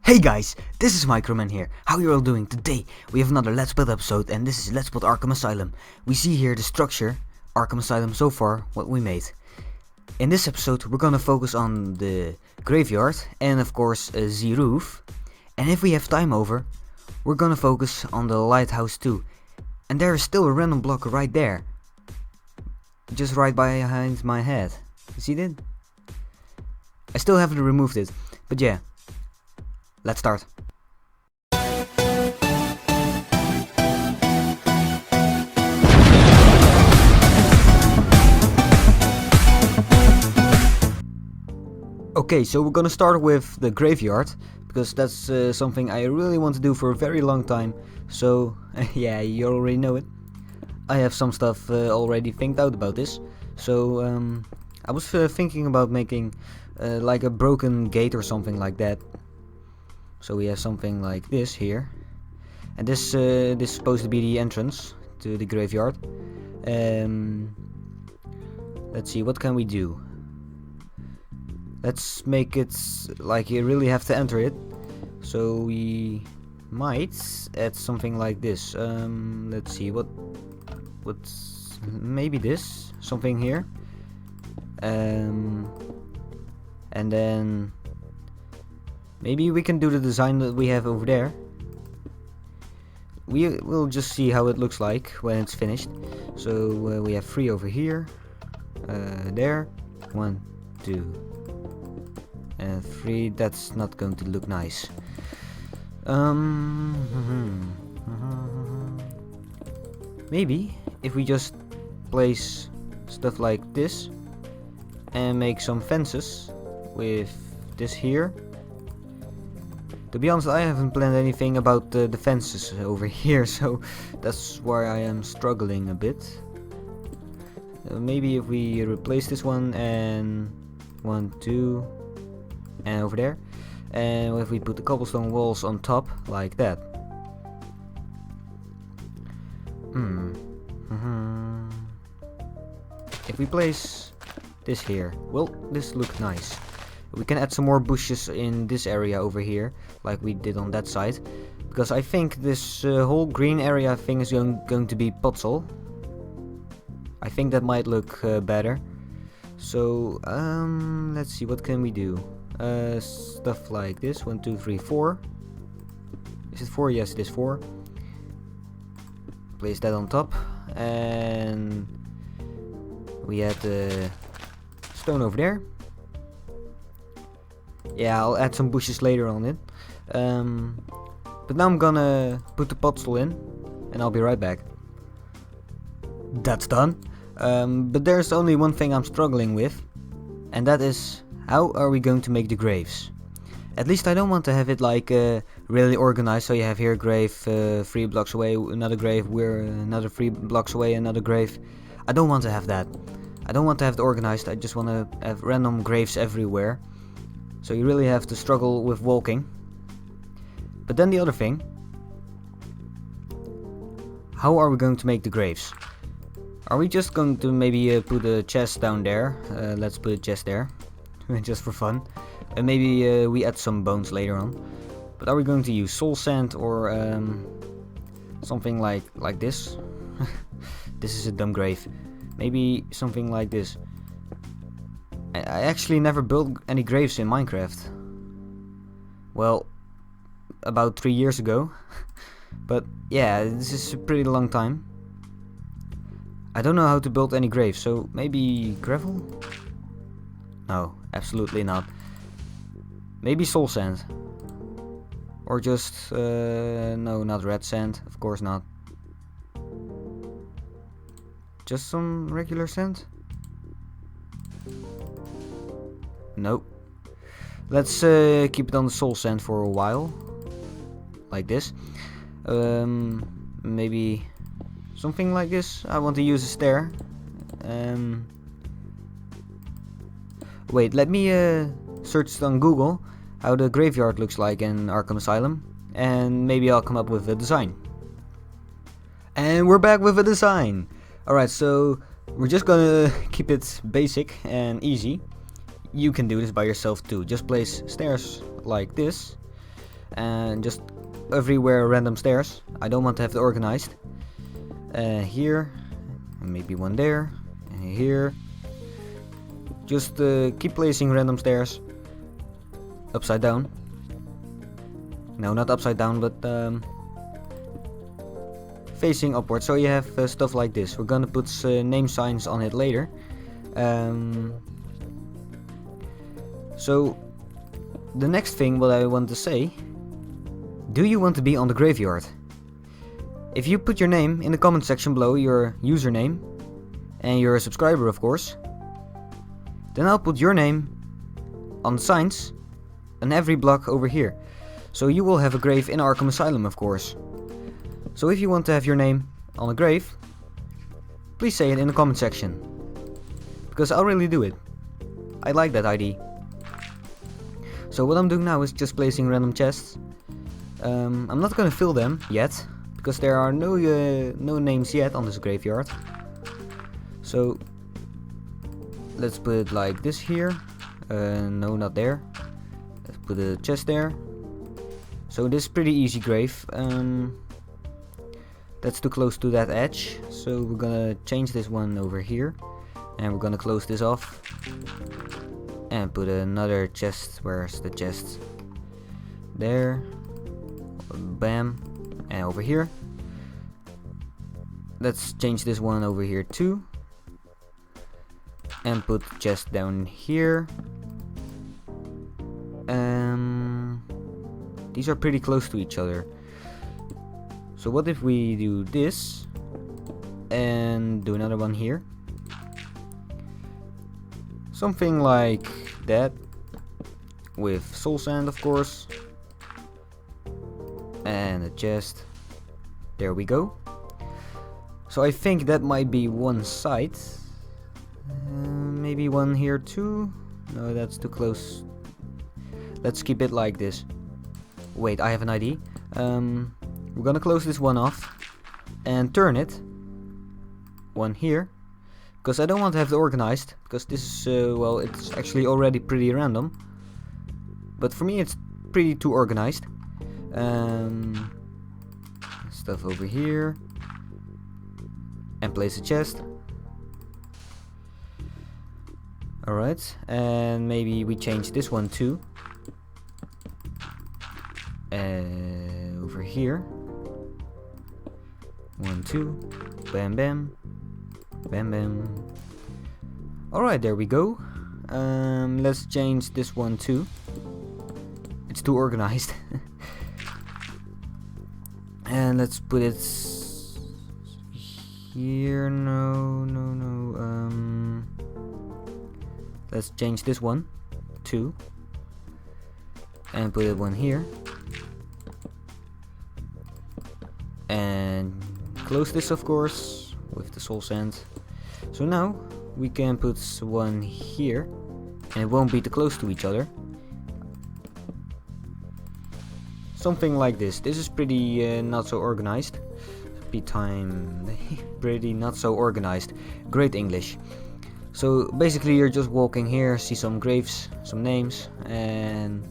Hey guys, this is Microman here. How you all doing? Today we have another Let's Build episode, and this is Let's Build Arkham Asylum. We see here the structure, Arkham Asylum so far, what we made. In this episode we're gonna focus on the graveyard and of course the roof. And if we have time over, we're gonna focus on the lighthouse too. And there is still a random block right there. Just right behind my head. You see that? I still haven't removed it, but yeah. Let's start. Okay, so we're gonna start with the graveyard, because that's something I really want to do for a very long time. So, yeah, you already know it. I have some stuff already thinked out about this. So, I was thinking about making like a broken gate or something like that. So we have something like this here, and this is supposed to be the entrance to the graveyard. Let's see, what can we do? Let's make it like you really have to enter it. So we might add something like this. Let's see, what's maybe this something here, and then. Maybe we can do the design that we have over there. We will just see how it looks like when it's finished. So we have 3 over here, there, 1, 2, and 3. That's not going to look nice. Maybe if we just place stuff like this and make some fences with this here. To be honest, I haven't planned anything about the fences over here, so that's why I am struggling a bit. Maybe if we replace this one and 1, 2, and over there, and if we put the cobblestone walls on top like that. If we place this here, will this look nice? We can add some more bushes in this area over here, like we did on that side, because I think this whole green area thing is going to be puzzle. I think that might look better. So let's see, what can we do? Stuff like this. 1, 2, 3, 4. Is it 4? Yes, it is 4. Place that on top, and we add the stone over there. Yeah, I'll add some bushes later on it. But now I'm gonna put the puzzle in, and I'll be right back. That's done. But there's only one thing I'm struggling with, and that is, how are we going to make the graves? At least I don't want to have it like really organized, so you have here a grave 3 blocks away, another grave, we're another 3 blocks away, another grave. I don't want to have that. I don't want to have it organized, I just want to have random graves everywhere. So you really have to struggle with walking. But then the other thing. How are we going to make the graves? Are we just going to maybe put a chest down there? Let's put a chest there. Just for fun. And maybe we add some bones later on. But are we going to use soul sand or something like this? This is a dumb grave. Maybe something like this. I actually never built any graves in Minecraft. Well, about 3 years ago. But yeah, this is a pretty long time. I don't know how to build any graves, so maybe gravel? No, absolutely not. Maybe soul sand. Or just, no, not red sand, of course not. Just some regular sand? Nope. Let's keep it on the soul sand for a while. Like this. Maybe something like this. I want to use a stair. Wait, let me search on Google how the graveyard looks like in Arkham Asylum. And maybe I'll come up with a design. And we're back with a design. Alright, so we're just gonna keep it basic and easy. You can do this by yourself too. Just place stairs like this. and just everywhere random stairs. I don't want to have it organized. Here, and maybe one there, and here. Just keep placing random stairs upside down. No, not upside down, but facing upward. So you have stuff like this. We're gonna put name signs on it later. So the next thing what I want to say, do you want to be on the graveyard? If you put your name in the comment section below, your username, and you're a subscriber of course, then I'll put your name on the signs on every block over here. So you will have a grave in Arkham Asylum of course. So if you want to have your name on a grave, please say it in the comment section. Because I'll really do it. I like that ID. So what I'm doing now is just placing random chests. I'm not gonna fill them yet, because there are no names yet on this graveyard. So let's put it like this here. No, not there. Let's put a chest there. So this is pretty easy grave. That's too close to that edge. So we're gonna change this one over here. And we're gonna close this off. And put another chest. Where's the chest? There. Bam. And over here. Let's change this one over here too. And put the chest down here. These are pretty close to each other. So what if we do this and do another one here? Something like that, with soul sand of course, and a chest. There we go. So I think that might be one side. Maybe one here too. No, that's too close. Let's keep it like this. Wait, I have an ID. We're gonna close this one off and turn it. One here. Because I don't want to have it organized. Because this is, well, it's actually already pretty random. But for me it's pretty too organized. Stuff over here. And place a chest. Alright, and maybe we change this one too. Over here. 1, 2. Bam, bam. Bam, bam. Alright, there we go. Let's change this one too. It's too organized. And let's put it here. No. Let's change this one too. And put it one here. And close this of course with the soul sand. So now we can put one here and it won't be too close to each other. Something like this. This is pretty not so organized. Pretty not so organized. Great English. So basically you're just walking here, see some graves, some names, and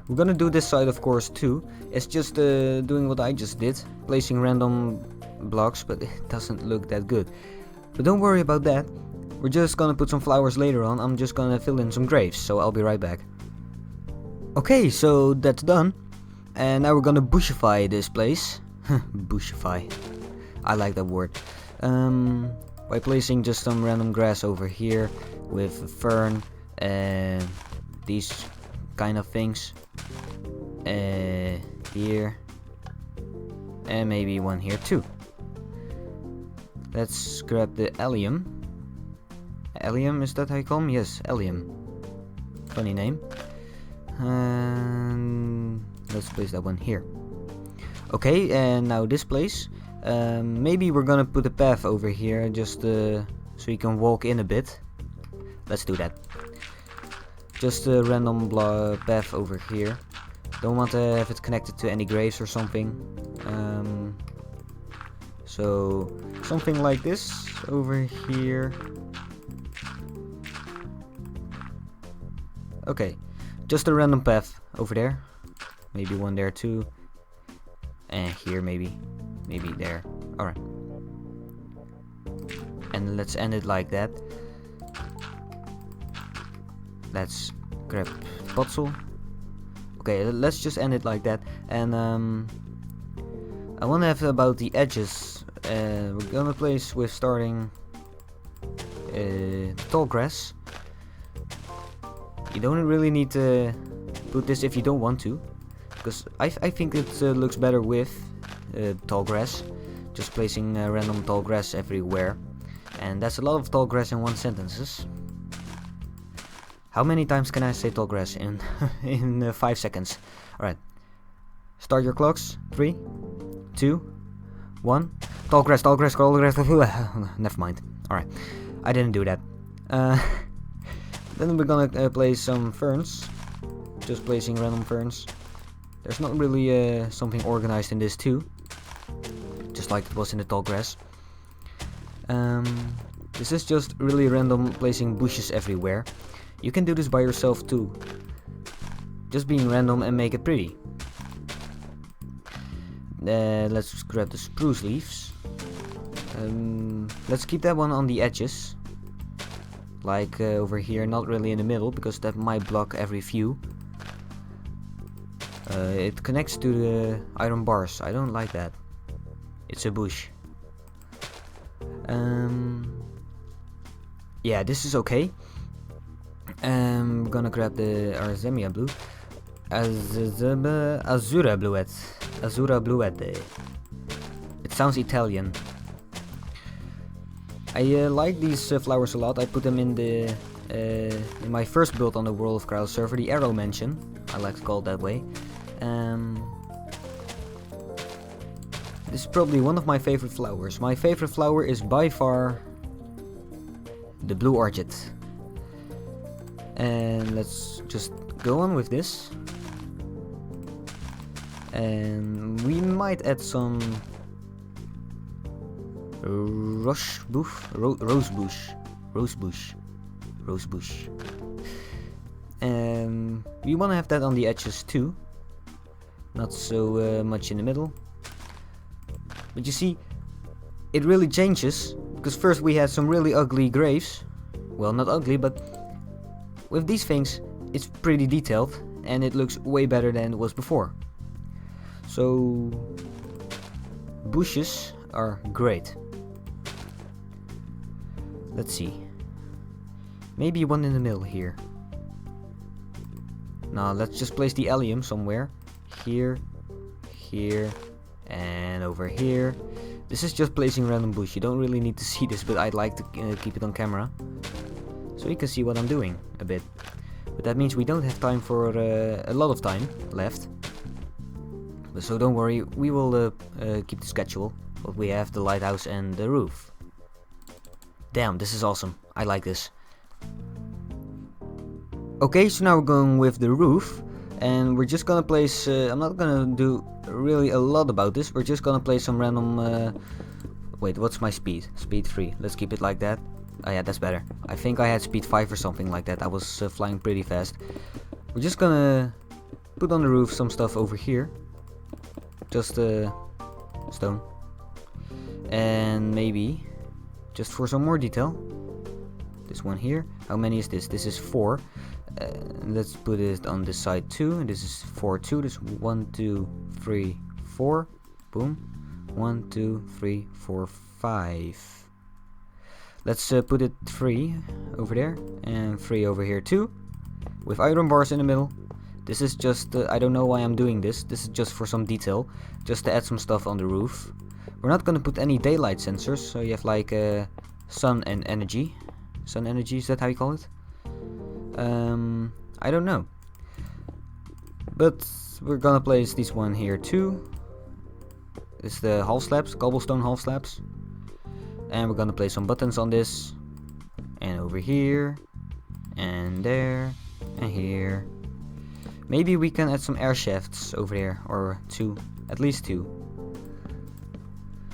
we're gonna do this side of course too. It's just doing what I just did, placing random blocks, but it doesn't look that good. But don't worry about that. We're just gonna put some flowers later on. I'm just gonna fill in some graves, so I'll be right back. Okay, so that's done. And now we're gonna bushify this place. Bushify. I like that word. By placing just some random grass over here with a fern and these kind of things. Here. And maybe one here too. Let's grab the allium. Allium, is that how you call them? Yes, allium. Funny name. And let's place that one here. Okay, and now this place. Maybe we're gonna put a path over here just so you can walk in a bit. Let's do that. Just a random path over here. Don't want to have it connected to any graves or something. So something like this over here. Okay, just a random path over there. maybe one there too, and here maybe there. Alright, and let's end it like that. Let's grab the bottle. Okay, let's just end it like that. And I want to have about the edges. We're gonna place with starting tall grass. You don't really need to put this if you don't want to, because I think it looks better with tall grass. Just placing random tall grass everywhere, and that's a lot of tall grass in one sentence. How many times can I say tall grass in in 5 seconds? Alright. Start your clocks. 3, 2, 1. Tall grass, tall grass, tall grass. Never mind. Alright. I didn't do that. Then we're gonna place some ferns. Just placing random ferns. There's not really something organized in this too. Just like it was in the tall grass. This is just really random, placing bushes everywhere. You can do this by yourself too. Just being random and make it pretty. Let's grab the spruce leaves. Let's keep that one on the edges. Like over here, not really in the middle, because that might block every view. It connects to the iron bars. I don't like that. It's a bush. Yeah, this is okay. I'm gonna grab the Arzemia blue. Azura bluette. Azura bluette. It sounds Italian. I like these flowers a lot. I put them in the in my first build on the World of Keralis server, the Arrow Mansion. I like to call it that way. This is probably one of my favorite flowers. My favorite flower is by far the blue orchid. And let's just go on with this. And we might add some rose bush. And we want to have that on the edges too, not so much in the middle. But you see, it really changes, because first we had some really ugly graves. Well, not ugly, but with these things it's pretty detailed and it looks way better than it was before. So bushes are great. Let's see, maybe one in the middle here. Now let's just place the allium somewhere. Here, here, and over here. This is just placing random bush. You don't really need to see this, but I'd like to keep it on camera, so you can see what I'm doing a bit. But that means we don't have time for a lot of time left. But so don't worry, we will keep the schedule. But we have the lighthouse and the roof. Damn, this is awesome. I like this. Okay, so now we're going with the roof. And we're just gonna place, I'm not gonna do really a lot about this. We're just gonna place some random, wait, what's my speed? Speed 3. Let's keep it like that. Oh yeah, that's better. I think I had speed 5 or something like that. I was flying pretty fast. We're just gonna put on the roof some stuff over here. Just stone. And maybe, just for some more detail, this one here. How many is this? This is 4. Let's put it on this side too. This is 4 too. This is 1, 2, 3, 4. Boom. 1, 2, 3, 4, 5. Let's put it 3 over there and 3 over here too, with iron bars in the middle. This is just, I don't know why I'm doing this. This is just for some detail, just to add some stuff on the roof. We're not gonna put any daylight sensors, so you have like sun and energy. Sun energy, is that how you call it? I don't know. But we're gonna place this one here too. It's the half slabs, cobblestone half slabs. And we're gonna place some buttons on this. And over here. And there. And here. Maybe we can add some air shafts over there. Or 2. At least 2.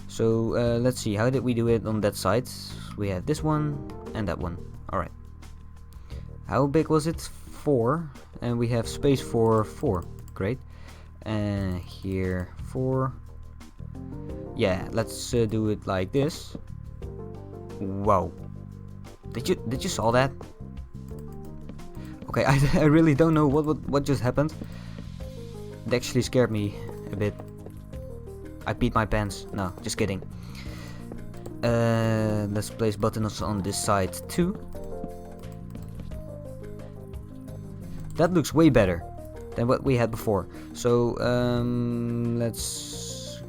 So let's see. How did we do it on that side? We have this one and that one. Alright. How big was it? 4. And we have space for 4. Great. And here 4. Yeah, let's do it like this. Whoa. Did you saw that? Okay, I really don't know what just happened. It actually scared me a bit. I peed my pants. No, just kidding. Let's place buttons on this side too. That looks way better than what we had before. So let's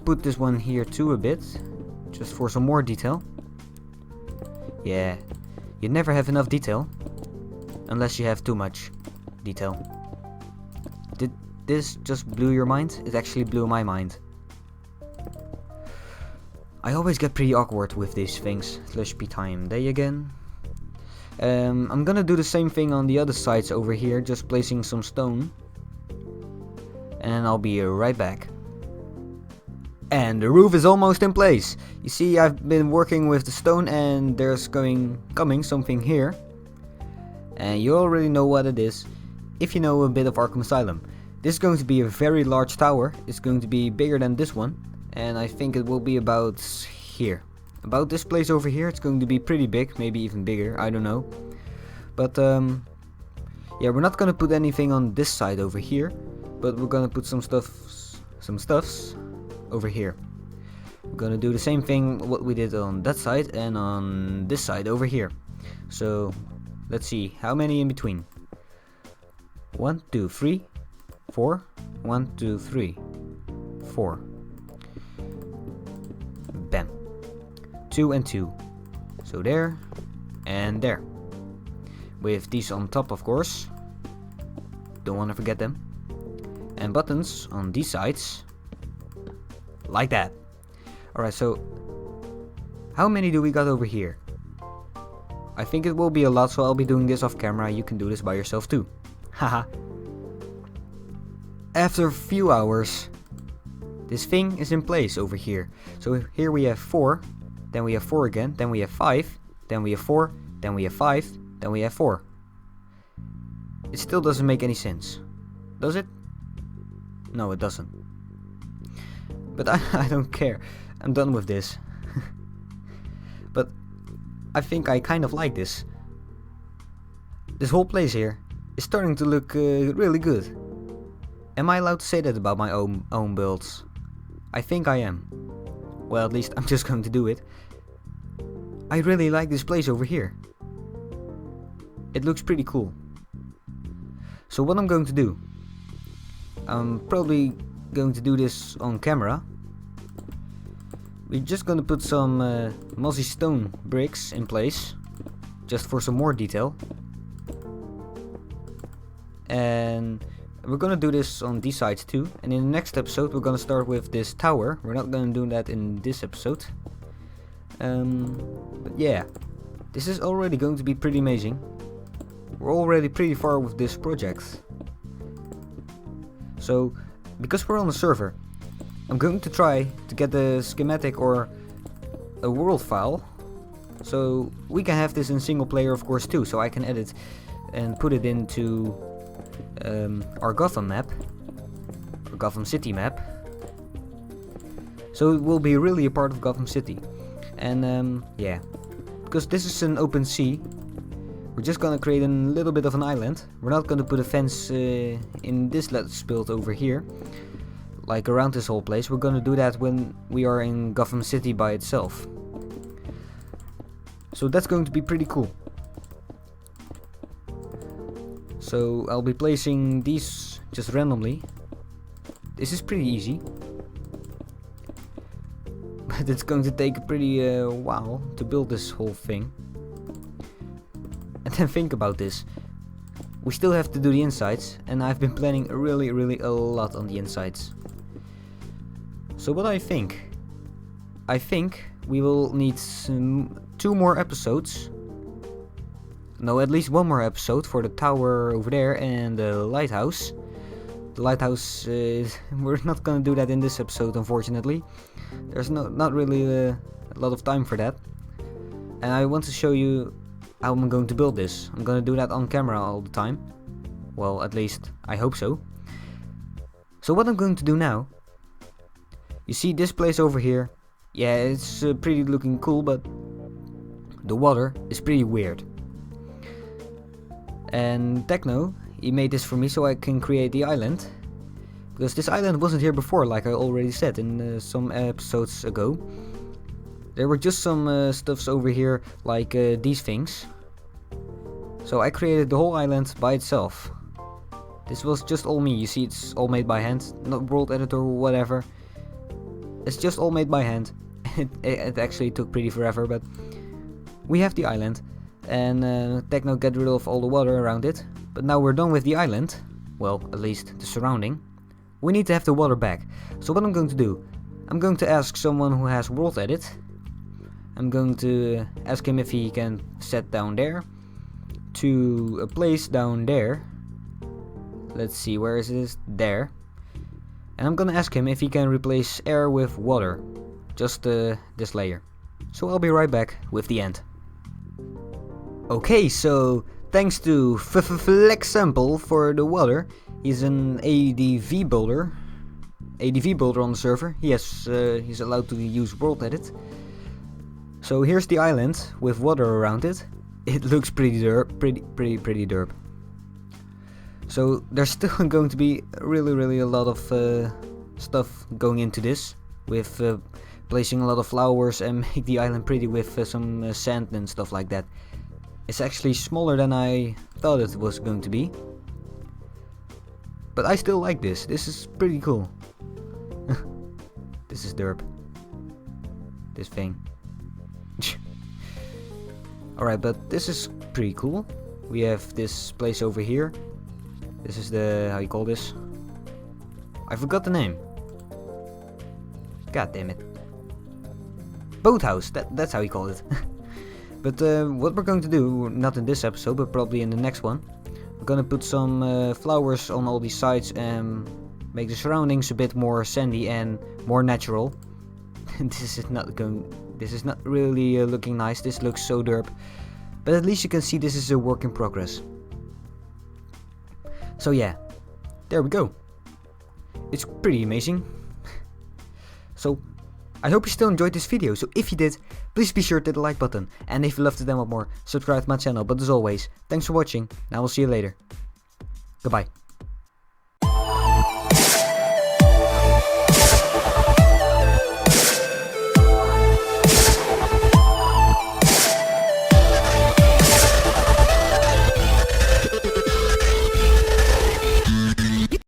put this one here too a bit, just for some more detail. Yeah, you never have enough detail unless you have too much detail. Did this just blew your mind? It actually blew my mind. I always get pretty awkward with these things. Slushby time day again. I'm gonna do the same thing on the other sides over here, just placing some stone. And I'll be right back. And the roof is almost in place. You see, I've been working with the stone and there's coming something here. And you already know what it is, if you know a bit of Arkham Asylum. This is going to be a very large tower. It's going to be bigger than this one. And I think it will be about here. About this place over here. It's going to be pretty big, maybe even bigger, I don't know. But yeah, we're not gonna put anything on this side over here, but we're gonna put some stuffs over here. We're gonna do the same thing what we did on that side and on this side over here. So let's see, how many in between? 1, 2, 3, 4. 1, 2, 3, 4. Bam. 2 and 2. So there and there. With these on top, of course. Don't want to forget them. And buttons on these sides. Like that. Alright, so how many do we got over here? I think it will be a lot, so I'll be doing this off camera. You can do this by yourself too. Haha. After a few hours, this thing is in place over here. So here we have 4, then we have 4 again, then we have 5, then we have 4, then we have 5, then we have 4. It still doesn't make any sense. Does it? No, it doesn't. But I don't care. I'm done with this. But I think I kind of like this. This whole place here is starting to look really good. Am I allowed to say that about my own builds? I think I am. Well, at least I'm just going to do it. I really like this place over here. It looks pretty cool. So what I'm going to do, I'm probably going to do this on camera. We're just going to put some mossy stone bricks in place, just for some more detail. And we're going to do this on these sides too. And in the next episode we're going to start with this tower. We're not going to do that in this episode. But yeah, this is already going to be pretty amazing. We're already pretty far with this project. So, because we're on a server, I'm going to try to get the schematic or a world file. So we can have this in single player of course too. So I can edit and put it into our Gotham map. Or Gotham City map. So it will be really a part of Gotham City. And yeah, because this is an open sea, we're just gonna create a little bit of an island. We're not gonna put a fence in this let's build over here, like around this whole place. We're gonna do that when we are in Gotham City by itself. So that's going to be pretty cool. So I'll be placing these just randomly. This is pretty easy. But it's going to take a pretty while to build this whole thing. And then think about this. We still have to do the insides, and I've been planning really a lot on the insides. So what I think we will need 2 more episodes. No, at least 1 more episode for the tower over there and the lighthouse. The lighthouse, we're not gonna do that in this episode, unfortunately. There's not really a lot of time for that. And I want to show you how I'm going to build this. I'm gonna do that on camera all the time. Well, at least I hope so. So what I'm going to do now, you see this place over here, yeah, it's pretty looking cool, but the water is pretty weird. And Techno, he made this for me so I can create the island. Because this island wasn't here before, like I already said in some episodes ago. There were just some stuffs over here, like these things. So I created the whole island by itself. This was just all me, you see it's all made by hand, not world editor or whatever. It's just all made by hand. It actually took pretty forever, but we have the island. And Techno got rid of all the water around it. But now we're done with the island. Well, at least the surrounding. We need to have the water back. So what I'm going to do, I'm going to ask someone who has world edit. I'm going to ask him if he can set down there to a place down there. Let's see, where is this? There. And I'm gonna ask him if he can replace air with water. Just this layer. So I'll be right back with the end. Okay, so thanks to Flexample for the water. He's an ADV builder. ADV builder on the server. Yes, he's allowed to use world edit. So here's the island with water around it. It looks pretty derp, pretty derp. So there's still going to be really a lot of stuff going into this, with placing a lot of flowers and make the island pretty with some sand and stuff like that. It's actually smaller than I thought it was going to be, but I still like this. This is pretty cool. This is derp. This thing. Alright, but this is pretty cool. We have this place over here. This is the, how you call this? I forgot the name. God damn it. Boathouse, that's how you call it. But what we're going to do, not in this episode, but probably in the next one, we're gonna put some flowers on all these sides and make the surroundings a bit more sandy and more natural. This is not really looking nice. This looks so derp. But at least you can see this is a work in progress. So yeah, there we go. It's pretty amazing. So I hope you still enjoyed this video. So if you did, please be sure to hit the like button. And if you loved it then what more, subscribe to my channel. But as always, thanks for watching and I will see you later. Goodbye.